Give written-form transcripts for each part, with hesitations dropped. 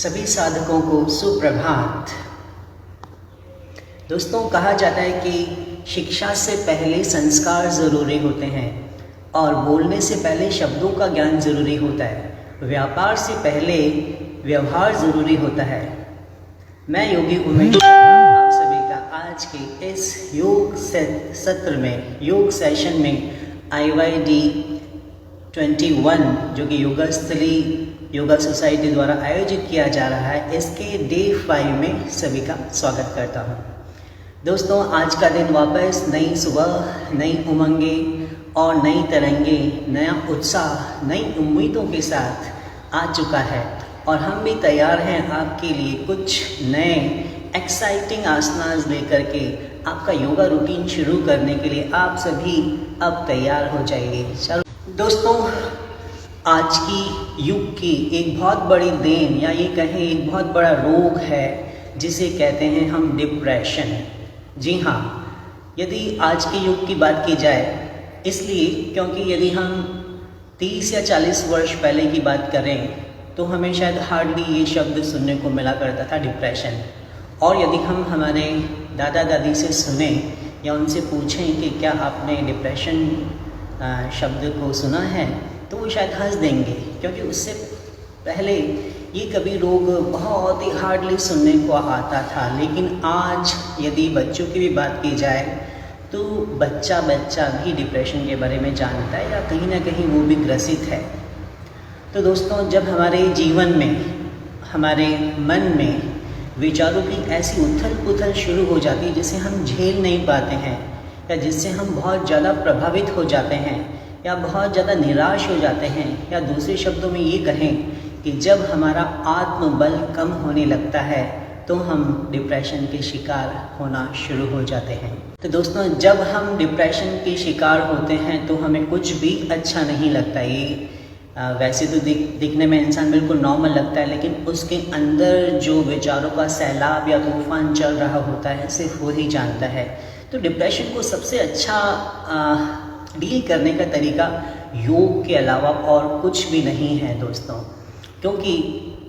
सभी साधकों को सुप्रभात। दोस्तों, कहा जाता है कि शिक्षा से पहले संस्कार ज़रूरी होते हैं और बोलने से पहले शब्दों का ज्ञान ज़रूरी होता है। व्यापार से पहले व्यवहार ज़रूरी होता है। मैं योगी उमेश आप सभी का आज के इस योग सत्र में, योग सेशन में IYD 21 जो कि योगा स्थली योगा सोसाइटी द्वारा आयोजित किया जा रहा है, इसके डे 5 में सभी का स्वागत करता हूँ। दोस्तों, आज का दिन वापस नई सुबह, नई उमंगे और नई तरंगे, नया उत्साह, नई उम्मीदों के साथ आ चुका है और हम भी तैयार हैं आपके लिए कुछ नए एक्साइटिंग आसनास लेकर के आपका योगा रूटीन शुरू करने के लिए। आप सभी अब तैयार हो जाइए। चलो दोस्तों, आज की युग की एक बहुत बड़ी देन या ये कहें एक बहुत बड़ा रोग है जिसे कहते हैं हम डिप्रेशन। जी हाँ, यदि आज के युग की बात की जाए, इसलिए क्योंकि यदि हम 30 या 40 वर्ष पहले की बात करें तो हमें शायद हार्डली ये शब्द सुनने को मिला करता था, डिप्रेशन। और यदि हम हमारे दादा दादी से सुने या उनसे पूछें कि क्या आपने डिप्रेशन शब्द को सुना है, तो वो शायद हंस देंगे, क्योंकि उससे पहले ये कभी रोग बहुत ही हार्डली सुनने को आता था। लेकिन आज यदि बच्चों की भी बात की जाए तो बच्चा भी डिप्रेशन के बारे में जानता है या कहीं ना कहीं वो भी ग्रसित है। तो दोस्तों, जब हमारे जीवन में, हमारे मन में विचारों की ऐसी उथल पुथल शुरू हो जाती है जिसे हम झेल नहीं पाते हैं या जिससे हम बहुत ज़्यादा प्रभावित हो जाते हैं या बहुत ज़्यादा निराश हो जाते हैं, या दूसरे शब्दों में ये कहें कि जब हमारा आत्मबल कम होने लगता है तो हम डिप्रेशन के शिकार होना शुरू हो जाते हैं। तो दोस्तों, जब हम डिप्रेशन के शिकार होते हैं तो हमें कुछ भी अच्छा नहीं लगता। ये वैसे तो दिखने में इंसान बिल्कुल नॉर्मल लगता है, लेकिन उसके अंदर जो विचारों का सैलाब या तूफान चल रहा होता है सिर्फ वो ही जानता है। तो डिप्रेशन को सबसे अच्छा डील करने का तरीका योग के अलावा और कुछ भी नहीं है दोस्तों, क्योंकि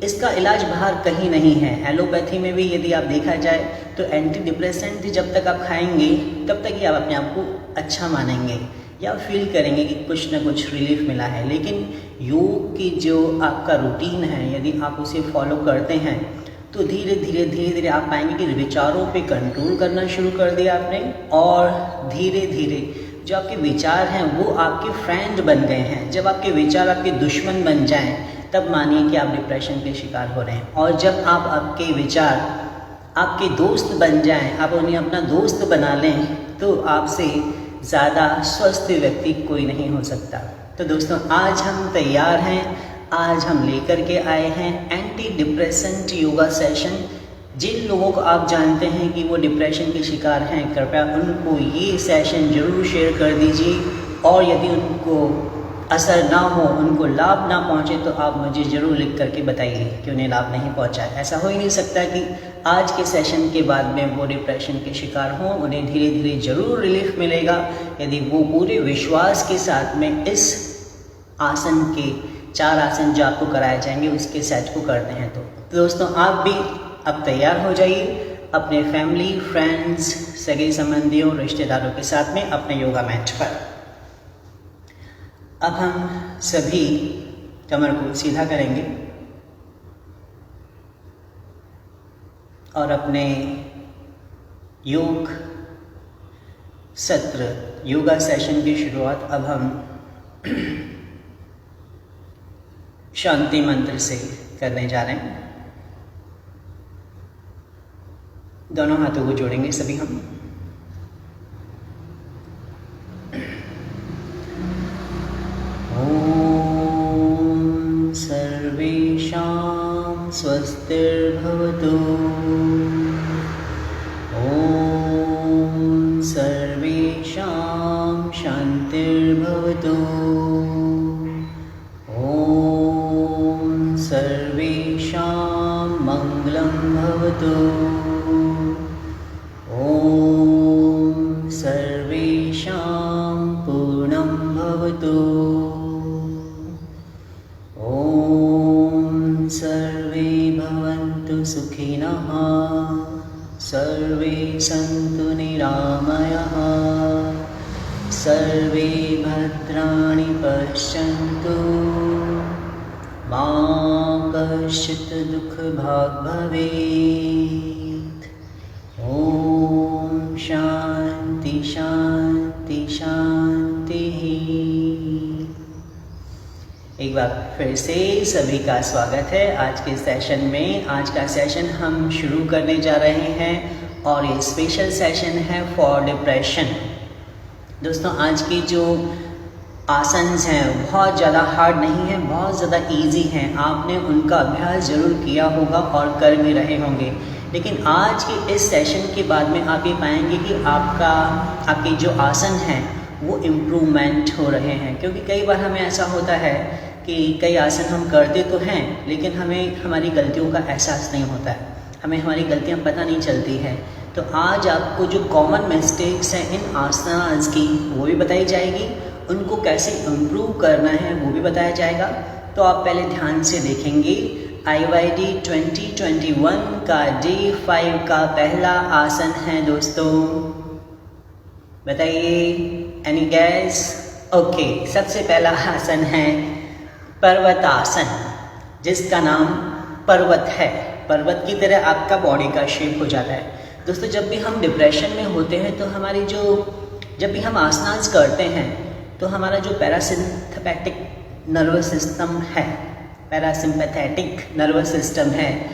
इसका इलाज बाहर कहीं नहीं है। एलोपैथी में भी यदि आप देखा जाए तो एंटी डिप्रेसेंट जब तक आप खाएंगे तब तक ही आप अपने आप को अच्छा मानेंगे या फील करेंगे कि कुछ ना कुछ रिलीफ मिला है। लेकिन योग की जो आपका रूटीन है, यदि आप उसे फॉलो करते हैं तो धीरे धीरे आप पाएंगे कि विचारों पे कंट्रोल करना शुरू कर दिया आपने, और धीरे धीरे जो आपके विचार हैं वो आपके फ्रेंड बन गए हैं। जब आपके विचार आपके दुश्मन बन जाएं तब मानिए कि आप डिप्रेशन के शिकार हो रहे हैं। और जब आप आपके विचार आपके दोस्त बन जाएं, आप उन्हें अपना दोस्त बना लें, तो आपसे ज़्यादा स्वस्थ व्यक्ति कोई नहीं हो सकता। तो दोस्तों, आज हम तैयार हैं, आज हम लेकर के आए हैं एंटी डिप्रेसेंट योगा सेशन। जिन लोगों को आप जानते हैं कि वो डिप्रेशन के शिकार हैं, कृपया उनको ये सेशन ज़रूर शेयर कर दीजिए। और यदि उनको असर ना हो, उनको लाभ ना पहुँचे, तो आप मुझे ज़रूर लिख करके बताइए कि उन्हें लाभ नहीं पहुँचा। ऐसा हो ही नहीं सकता कि आज के सेशन के बाद में वो डिप्रेशन के शिकार हों। उन्हें धीरे धीरे ज़रूर रिलीफ मिलेगा यदि वो पूरे विश्वास के साथ में इस आसन के 4 आसन जो आपको कराए जाएंगे उसके सेट को करते हैं। तो दोस्तों, आप भी अब तैयार हो जाइए अपने फैमिली, फ्रेंड्स, सगे संबंधियों, रिश्तेदारों के साथ में अपने योगा मैट पर। अब हम सभी कमर को सीधा करेंगे और अपने योग सत्र, योगा सेशन की शुरुआत अब हम शांति मंत्र से करने जा रहे हैं। दोनों हाथों को जोड़ेंगे सभी हम। ओम सर्वेषां स्वस्तिर्भवतु। ओम सर्वेषां शांतिर्भवतु। ओम सर्वेषां मंगलं भवतु। ओम सर्वेषां पूर्णं भवतु। ओम सर्वे भवन्तु सुखिनः सर्वे सन्तु निरामयाः सर्वे भद्राणि पश्यन्तु मा कश्चित् दुःखभाग् भवेत्। ॐ शान्ति शान्ति शान्तिः। एक बार फिर से सभी का स्वागत है आज के सेशन में। आज का सेशन हम शुरू करने जा रहे हैं और ये स्पेशल सेशन है फॉर डिप्रेशन। दोस्तों, आज की जो आसन्स हैं बहुत ज़्यादा हार्ड नहीं है, बहुत ज़्यादा इजी हैं। आपने उनका अभ्यास ज़रूर किया होगा और कर भी रहे होंगे, लेकिन आज के इस सेशन के बाद में आप ये पाएंगे कि आपके जो आसन हैं वो इम्प्रूवमेंट हो रहे हैं। क्योंकि कई बार हमें ऐसा होता है कि कई आसन हम करते तो हैं लेकिन हमें हमारी गलतियों का एहसास नहीं होता है, हमें हमारी गलतियां पता नहीं चलती है। तो आज आपको जो कॉमन मिस्टेक्स हैं इन आसनास की वो भी बताई जाएगी, उनको कैसे इम्प्रूव करना है वो भी बताया जाएगा। तो आप पहले ध्यान से देखेंगे। IYD 2021 का Day 5 का पहला आसन है दोस्तों, बताइए, एनी गैस? ओके, सबसे पहला आसन है पर्वतासन, जिसका नाम पर्वत है। पर्वत की तरह आपका बॉडी का शेप हो जाता है। दोस्तों, जब भी हम डिप्रेशन में होते हैं तो जब भी हम आसनास करते हैं तो हमारा जो पैरासिम्पैथेटिक नर्वस सिस्टम है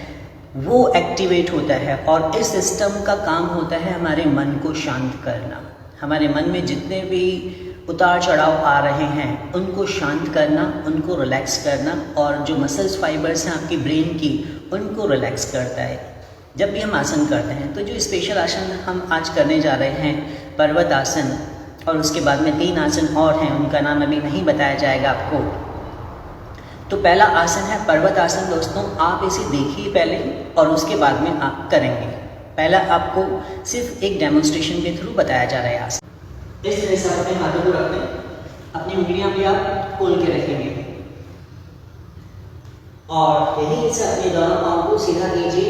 वो एक्टिवेट होता है और इस सिस्टम का काम होता है हमारे मन को शांत करना। हमारे मन में जितने भी उतार चढ़ाव आ रहे हैं उनको शांत करना, उनको रिलैक्स करना, और जो मसल्स फाइबर्स हैं आपकी ब्रेन की उनको रिलैक्स करता है जब भी हम आसन करते हैं। तो जो स्पेशल आसन हम आज करने जा रहे हैं पर्वत आसन, और उसके बाद में 3 आसन और हैं, उनका नाम अभी नहीं बताया जाएगा आपको। तो पहला आसन है पर्वत आसन। दोस्तों, आप इसे देखिए पहले और उसके बाद में आप करेंगे। पहला आपको सिर्फ एक डेमोन्स्ट्रेशन के थ्रू बताया जा रहा है आसन। इस तरह से अपने हाथों को रखते हैं, अपनी उंगलियां भी आप खोल के रखेंगे और यहीं से अपने दोनों पांव को सीधा कीजिए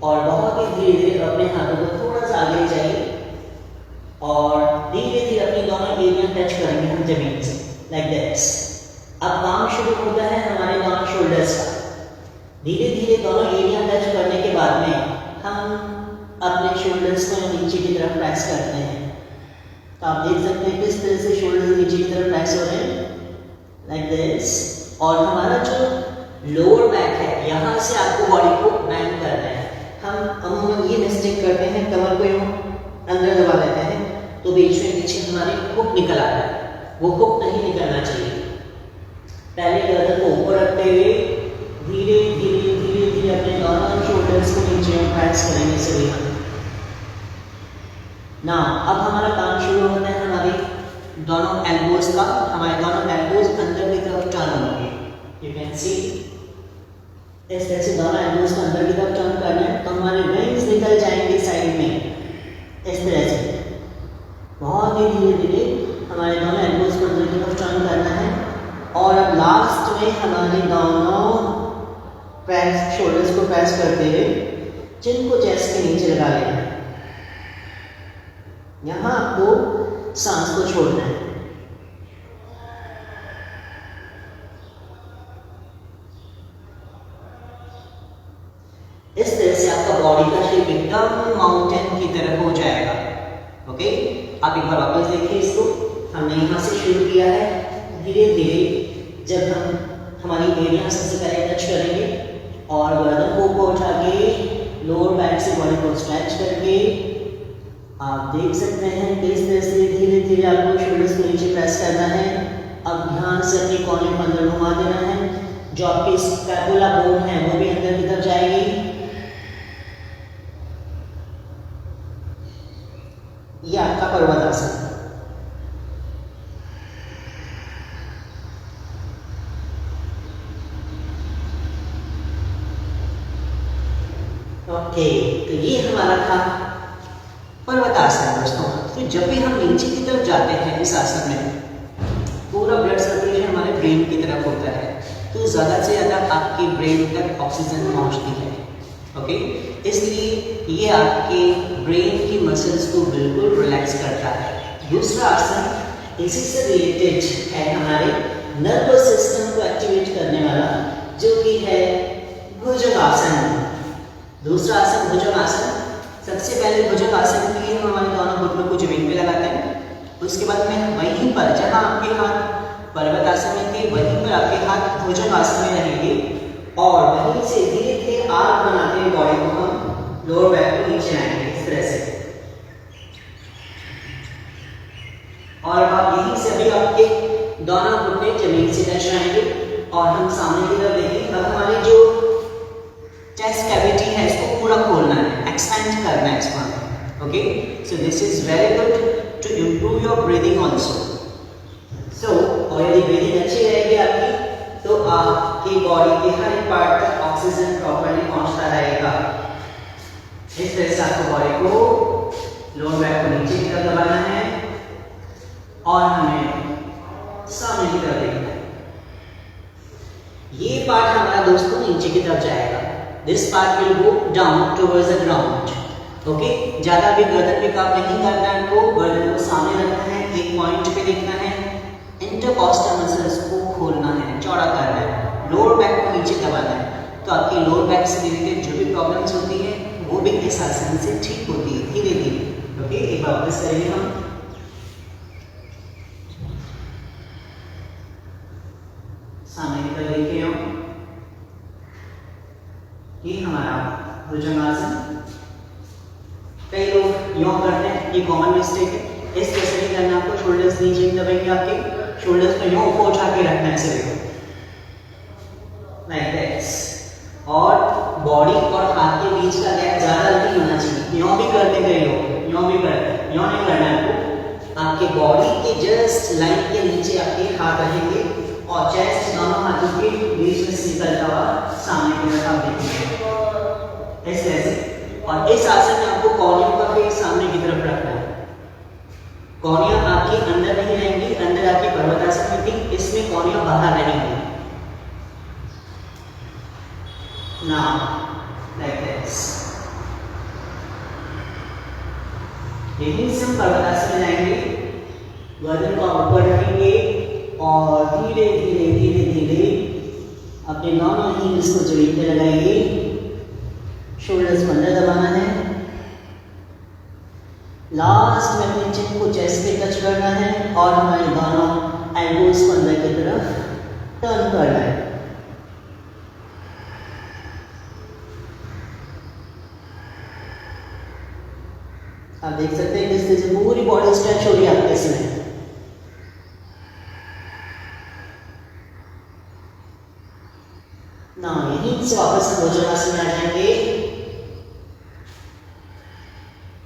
और बहुत ही धीरे धीरे अपने हाथों को थोड़ा सा आगे जाइए और धीरे धीरे अपनी दोनों एरिया टच करेंगे हम जमीन से, लाइक दिस। अब काम शुरू होता है हमारे दोनों शोल्डर्स का। धीरे धीरे दोनों एरिया टच करने के बाद में हम अपने शोल्डर्स को नीचे की तरफ प्रेस करते हैं। तो आप देख सकते हैं किस तरह से शोल्डर्स नीचे की तरफ प्रेस हो रहे हैं, लाइक दिस। और हमारा जो लोअर बैक है यहाँ से आपको बॉडी को बैंड करना है। हम अमूमन ये मिस्टेक करते हैं, कमर को यूं अंदर दबा लेते हैं तो बीच में पीछे हमारी हुक निकल आता है, वो हुक नहीं निकलना चाहिए। पहले गर्दन को ऊपर रखते हुए धीरे धीरे धीरे धीरे अपने दोनों शोल्डर्स को नीचे प्रेस करेंगे सभी हम। ना अब हमारा काम शुरू होता है हमारे दोनों एल्बोज का। हमारे दोनों एल्बोज अंदर की तरफ टर्न होंगे, यू कैन सी। इस तरह से दोनों एल्बोज को अंदर की तरफ टर्न करना है तो हमारे वेन्स निकल जाएंगे साइड में, इस तरह से। बहुत ही धीरे धीरे हमारे दोनों एल्बोज को अंदर की तरफ टर्न करना है और अब लास्ट में हमारे दोनों शोल्डर्स को प्रेस करते हुए चिन को चेस्ट के नीचे लगा लेना है। यहाँ आपको सांस को छोड़ना है। इस तरह से आपका बॉडी का शेप एकदम माउंटेन की तरह हो जाएगा। ओके, आप एक बार वापस देखिए इसको। हमने यहाँ से शुरू किया है, धीरे धीरे जब हम हमारी एरिया सबसे पहले टच करेंगे और गर्दन को ऊपर उठा के लोअर बैक से बॉडी को स्ट्रेच करके आप देख सकते हैं कि इस तरह से धीरे धीरे आपको शोल्डर्स को नीचे प्रेस करना है। अब ध्यान से अपनी कॉर्नर को अंदर घुमा देना है। जो आपकी स्कैपुला बोन है वो भी अंदर की तरफ जाएगी। ये आपका पर्वत आसन। ओके, तो ये हमारा था पर्वतासन दोस्तों। तो जब भी हम नीचे की तरफ जाते हैं इस आसन में पूरा ब्लड सर्कुलेशन हमारे ब्रेन की तरफ होता है, तो ज़्यादा से ज़्यादा आपकी ब्रेन तक ऑक्सीजन पहुंचती है। ओके, इसलिए ये आपके ब्रेन की मसल्स को बिल्कुल रिलैक्स करता है। दूसरा आसन इसी से रिलेटेड है, हमारे नर्वस सिस्टम को एक्टिवेट करने वाला, जो कि है भुजंगासन। दूसरा आसन भुजंगासन। सबसे पहले भुजंगासन के लिए हम हमारे दोनों घुटनों को जमीन पे लगाते हैं। उसके बाद में वहीं पर जहां आपके हाथ पर्वतासन में थे, वहीं पर आपके हाथ भुजंगासन में रहेंगे और वहीं से धीरे धीरे आर्क बनाते हुए बॉडी को हम लोअर बैक को नीचे आएंगे इस तरह से। और अब यहीं से अभी आपके दोनों घुटने जमीन से टच रहेंगे और हम सामने की तरफ देखेंगे। अब हमारी जो चेस्ट कैविटी है इसको पूरा खोलना है, एक्सपेंड करना है इसको हमें। Okay, so this is very good to improve your breathing also. So और यदि ब्रीदिंग अच्छी रहेगी आपकी तो आपकी बॉडी के हर एक पार्ट तक ऑक्सीजन प्रॉपर्ली पहुंचता रहेगा। इस तरह से आपको बॉडी को लोअर बैक को नीचे की तरफ दबाना है और हमें सामने की तरफ देखना है। ये पार्ट हमारा दोस्तों नीचे की तरफ जाएगा। This part will go down towards the ground. Okay, ज्यादा भी गर्दन पे काम नहीं करना है, आपको गर्दन को सामने रखना है, एक पॉइंट पे देखना है, इंटरकॉस्टल मसल्स को खोलना है, चौड़ा करना है, लोअर बैक को नीचे दबाना है। तो आपकी लोअर बैक से रिलेटेड जो भी प्रॉब्लम्स होती है वो भी इस आसन से ठीक होती है धीरे धीरे। ओके, एक बार वापस करेंगे हम। सामने की तरफ देखिए हम, ये हमारा भुजंगासन। कई लोग योग करते हैं, ये कॉमन मिस्टेक है। इस तरह से नहीं करना, आपको शोल्डर्स नीचे दबाएंगे, आपके शोल्डर्स को यूं ऊपर उठा के रखना है सभी को, लाइक दिस। और बॉडी और हाथ के बीच का गैप ज्यादा नहीं होना चाहिए। यूं भी करते कई लोग, यूं भी करते हैं, यूं नहीं करना है आपको। आपके बॉडी के जस्ट लाइन के नीचे आपके हाथ रहेंगे और चेस्ट दोनों हाथों के बीच में निकलता हुआ सामने की तरफ आप देखेंगे इस तरह से। और इस आसन में आपको कॉर्नियों का फेस सामने की तरफ रखना है। कॉर्निया आपकी अंदर नहीं रहेंगी, अंदर आपकी पर्वतासन में थी, इसमें कॉर्निया बाहर रहेंगी। Now, like this. यहीं से हम पर्वतासन में जाएंगे, गर्दन को ऊपर रखेंगे और धीरे धीरे धीरे धीरे अपने दोनों हील्स को जमीन पे लगाएंगे। शोल्डर्स को अंदर दबाना है। लास्ट में अपने चिन को चेस्ट पे टच करना है और हमारे दोनों एल्बोज को अंदर की तरफ टर्न करना है। आप देख सकते हैं किस तरह से पूरी बॉडी स्ट्रेच हो रही है आपके इसमें। ना यहीं से वापस हम भुजंगासन में आ जाएंगे।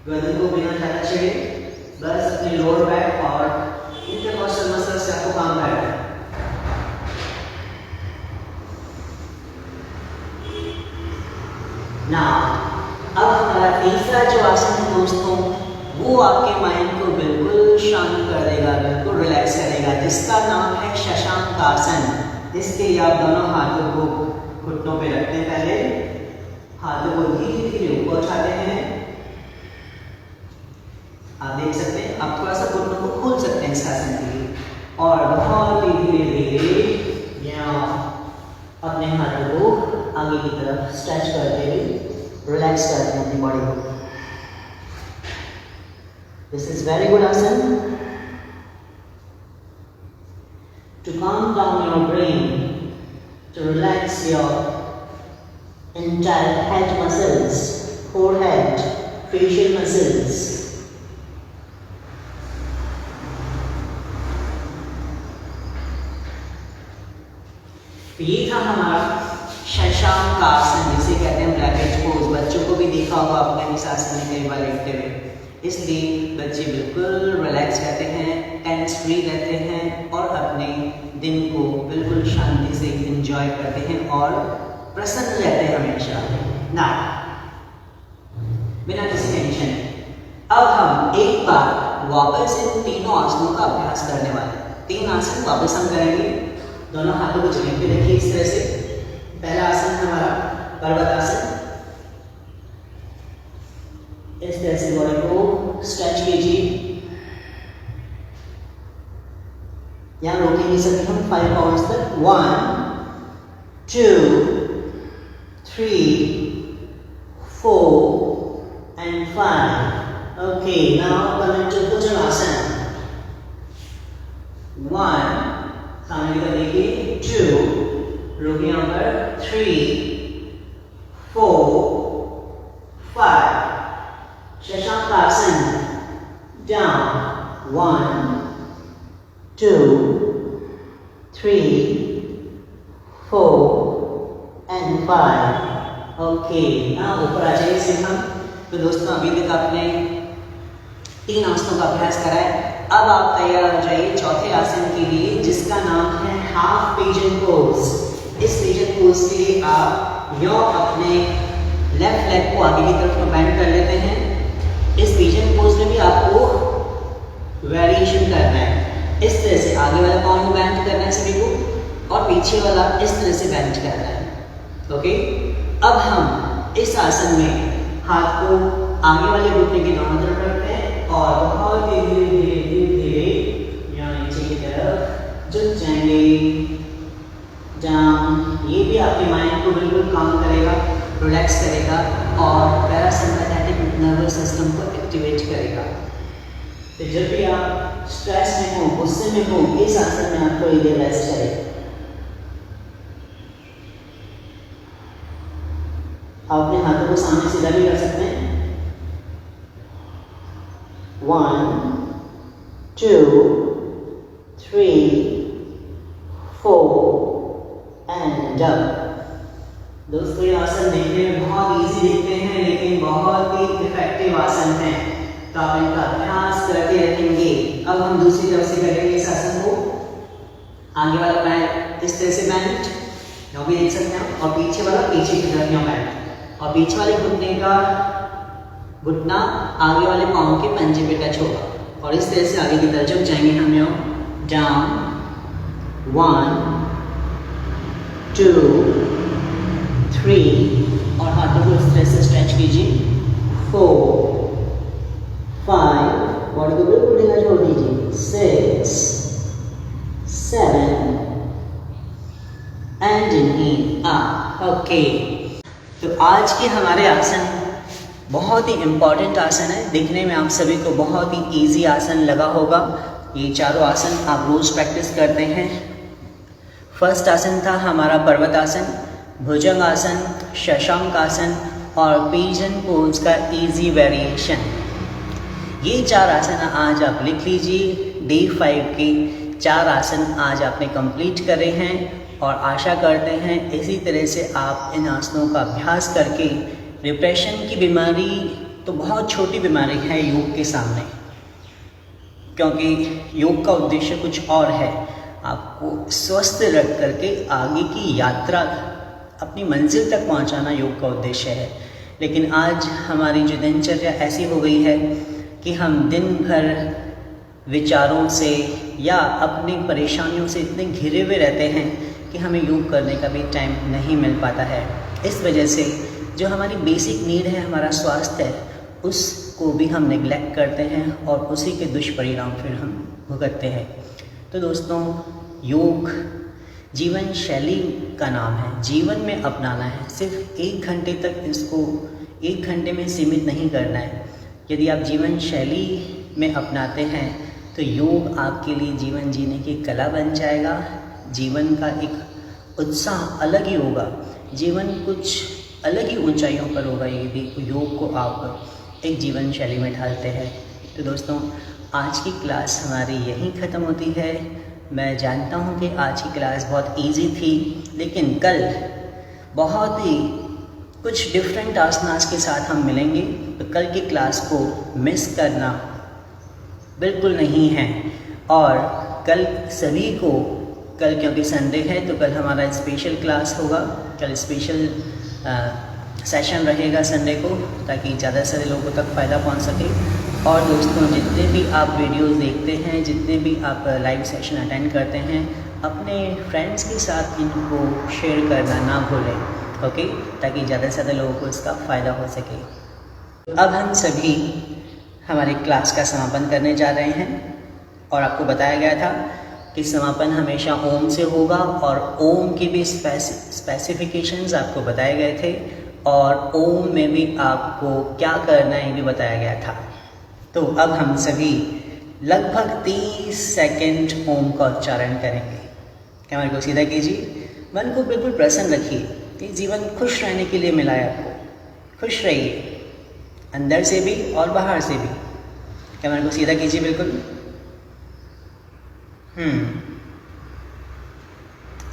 गर्दन को बिना ज़्यादा छेड़े, बस अपने लोअर बैक और इंटरकॉस्टल मसल्स से आपको काम करना है। ना अब हमारा तीसरा जो आसन है दोस्तों, वो आपके माइंड को बिल्कुल शांत कर देगा, बिल्कुल रिलैक्स करेगा, जिसका नाम है शशांक आसन। इसके लिए आप दोनों हाथों को घुटनों पे रखते हैं, पहले हाथों को धीरे धीरे ऊपर उठाते हैं। आप देख सकते हैं, आप थोड़ा सा घुटनों को खोल सकते हैं इस आसन के लिए और बहुत ही धीरे धीरे यहाँ अपने हाथों को आगे की तरफ स्ट्रेच करते हुए रिलैक्स करते हैं अपनी बॉडी को। दिस इज वेरी गुड आसन to calm down your brain, to relax your entire head muscles, forehead, facial muscles. ये था हमारा शशांक आसन, जिसे कहते हैं ब्रैकेट पोज। बच्चों को भी देखा होगा आपने इस आसन में कई बार लेटते हुए, इसलिए बच्चे बिल्कुल रिलैक्स रहते हैं, टेंस फ्री रहते हैं और अपने दिन को बिल्कुल शांति से एंजॉय करते हैं और प्रसन्न रहते हैं हमेशा ना, बिना किसी टेंशन। अब हम एक बार वापस इन तीनों आसनों का अभ्यास करने वाले हैं। 3 आसन वापस हम करेंगे। दोनों हाथों को जमीन पे रखिए इस तरह से। पहला आसन हमारा पर्वतासन, इस तरह से बॉडी को स्ट्रेच कीजिए। यहाँ रोकेंगे सभी हम 5 काउंट्स तक। 1 2 3 4 and 5. Okay, now coming to Bhujangasana. 1 सामने की तरफ देखिए, 2 रोकिए यहाँ पर, 3 4 5 शशांकासन down 1 2 3 4 and 5. ओके, ना ऊपर आ जाइए से हम। तो दोस्तों अभी तक आपने 3 आसनों का अभ्यास करा है। अब आप तैयार हो जाइए चौथे आसन के लिए, जिसका नाम है हाफ पिजन पोज। इस पिजन पोज के लिए आप यो अपने लेफ्ट लेग को आगे की तरफ में बेंड कर लेते हैं। इस पिजन पोज में भी आपको वेरिएशन करना है। इस तरह से आगे वाला पाँव को बेंड करना है सभी को, और पीछे वाला इस तरह से बेंड करना है। ओके, अब हम इस आसन में हाथ को आगे वाले घुटने के दोनों तरफ रखते हैं और बहुत ही धीरे धीरे धीरे धीरे यहाँ नीचे की तरफ झुक जाएंगे। जहाँ ये भी आपके माइंड को बिल्कुल काम करेगा, रिलैक्स करेगा और पैरासिम्पैथेटिक नर्वस सिस्टम को एक्टिवेट करेगा। तो जब भी आप स्ट्रेस में हो, गुस्से में हो, इस आसन में आप थोड़ी देर रेस्ट करें। आप अपने हाथों को सामने सीधा भी कर सकते हैं। 1 2 3 4 and up। दोस्तों ये आसन देखने में बहुत इजी दिखते हैं, लेकिन बहुत ही इफेक्टिव आसन है। तो आप इनका अभ्यास करते रहेंगे। अब हम दूसरी तरफ से करेंगे इस आसन को। आगे वाला पैर इस तरह से बेंड, यहाँ भी देख सकते हैं, और पीछे वाला पीछे की तरफ यहाँ बेंड, और पीछे वाले घुटने का घुटना आगे वाले पाँव के पंजे पे टच होगा, और इस तरह से आगे की तरफ झुक जाएंगे हम यहाँ। डाउन 1 2 3 और हाथों को इस तरह से स्ट्रेच कीजिए। 4 5 बॉडी को बिल्कुल ढीला छोड़ दीजिए। 6 7 एंड इनहेल अप। ओके, तो आज के हमारे आसन बहुत ही इम्पॉर्टेंट आसन है। दिखने में आप सभी को बहुत ही इजी आसन लगा होगा। ये चारों आसन आप रोज़ प्रैक्टिस करते हैं। फर्स्ट आसन था हमारा पर्वतासन, भुजंगासन, शशांकासन और पिजन पोज का इजी वेरिएशन। ये 4 आसन आज आप लिख लीजिए। डे 5 के 4 आसन आज आपने कंप्लीट करे हैं, और आशा करते हैं इसी तरह से आप इन आसनों का अभ्यास करके डिप्रेशन की बीमारी तो बहुत छोटी बीमारी है योग के सामने, क्योंकि योग का उद्देश्य कुछ और है, आपको स्वस्थ रख करके आगे की यात्रा अपनी मंजिल तक पहुंचाना योग का उद्देश्य है। लेकिन आज हमारी जो दिनचर्या ऐसी हो गई है कि हम दिन भर विचारों से या अपनी परेशानियों से इतने घिरे हुए रहते हैं कि हमें योग करने का भी टाइम नहीं मिल पाता है। इस वजह से जो हमारी बेसिक नीड है, हमारा स्वास्थ्य है, उसको भी हम नेग्लेक्ट करते हैं और उसी के दुष्परिणाम फिर हम भुगतते हैं। तो दोस्तों, योग जीवन शैली का नाम है, जीवन में अपनाना है। सिर्फ 1 घंटे तक इसको 1 घंटे में सीमित नहीं करना है। यदि आप जीवन शैली में अपनाते हैं तो योग आपके लिए जीवन जीने की कला बन जाएगा। जीवन का एक उत्साह अलग ही होगा, जीवन कुछ अलग ही ऊंचाइयों पर होगा यदि योग को आप एक जीवन शैली में ढालते हैं। तो दोस्तों, आज की क्लास हमारी यहीं ख़त्म होती है। मैं जानता हूँ कि आज की क्लास बहुत इजी थी, लेकिन कल बहुत ही कुछ डिफरेंट आसनास के साथ हम मिलेंगे। तो कल की क्लास को मिस करना बिल्कुल नहीं है। और कल सभी को, कल क्योंकि संडे है तो कल हमारा स्पेशल क्लास होगा, कल स्पेशल सेशन रहेगा संडे को, ताकि ज़्यादा सारे लोगों तक फ़ायदा पहुंच सके। और दोस्तों, जितने भी आप वीडियोस देखते हैं, जितने भी आप लाइव सेशन अटेंड करते हैं, अपने फ्रेंड्स के साथ इनको शेयर करना ना भूलें, ओके, ताकि ज़्यादा से ज़्यादा लोगों को इसका फ़ायदा हो सके। अब हम सभी हमारे क्लास का समापन करने जा रहे हैं और आपको बताया गया था कि समापन हमेशा ओम से होगा और ओम के भी स्पेसिफिकेशंस आपको बताए गए थे और ओम में भी आपको क्या करना है ये भी बताया गया था। तो अब हम सभी लगभग 30 सेकंड ओम का उच्चारण करेंगे। कैमरे को सीधा कीजिए, मन को बिल्कुल प्रसन्न रखिए। ये जीवन खुश रहने के लिए मिला है आपको, खुश रहिए अंदर से भी और बाहर से भी। कैमरे को सीधा कीजिए बिल्कुल।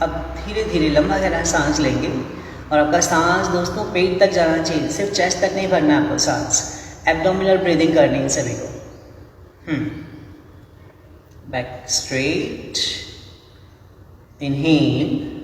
अब धीरे धीरे लंबा गहरा सांस लेंगे और आपका सांस दोस्तों पेट तक जाना चाहिए, सिर्फ चेस्ट तक नहीं भरना आपको सांस। एब्डोमिनल ब्रीदिंग करनी है सभी को। बैक स्ट्रेट, इनहेल,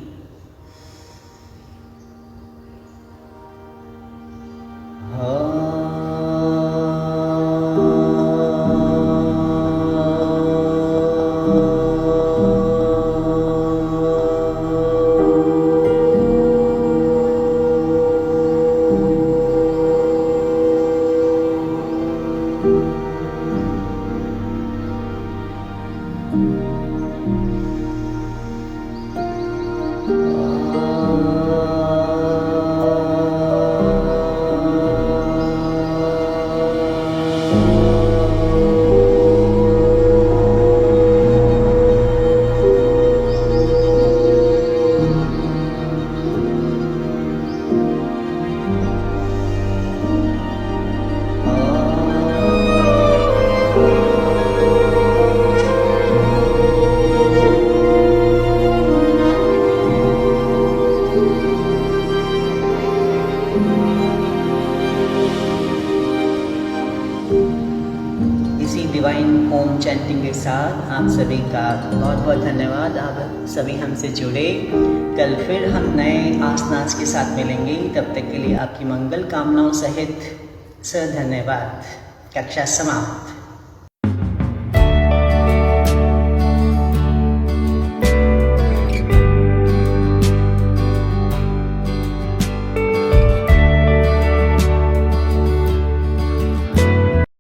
डिवाइन ओम चैंटिंग के साथ आप सभी का बहुत बहुत धन्यवाद। आप सभी हमसे जुड़े। कल फिर हम नए आसनास के साथ मिलेंगे। तब तक के लिए आपकी मंगल कामनाओं सहित धन्यवाद। कक्षा समाप्त।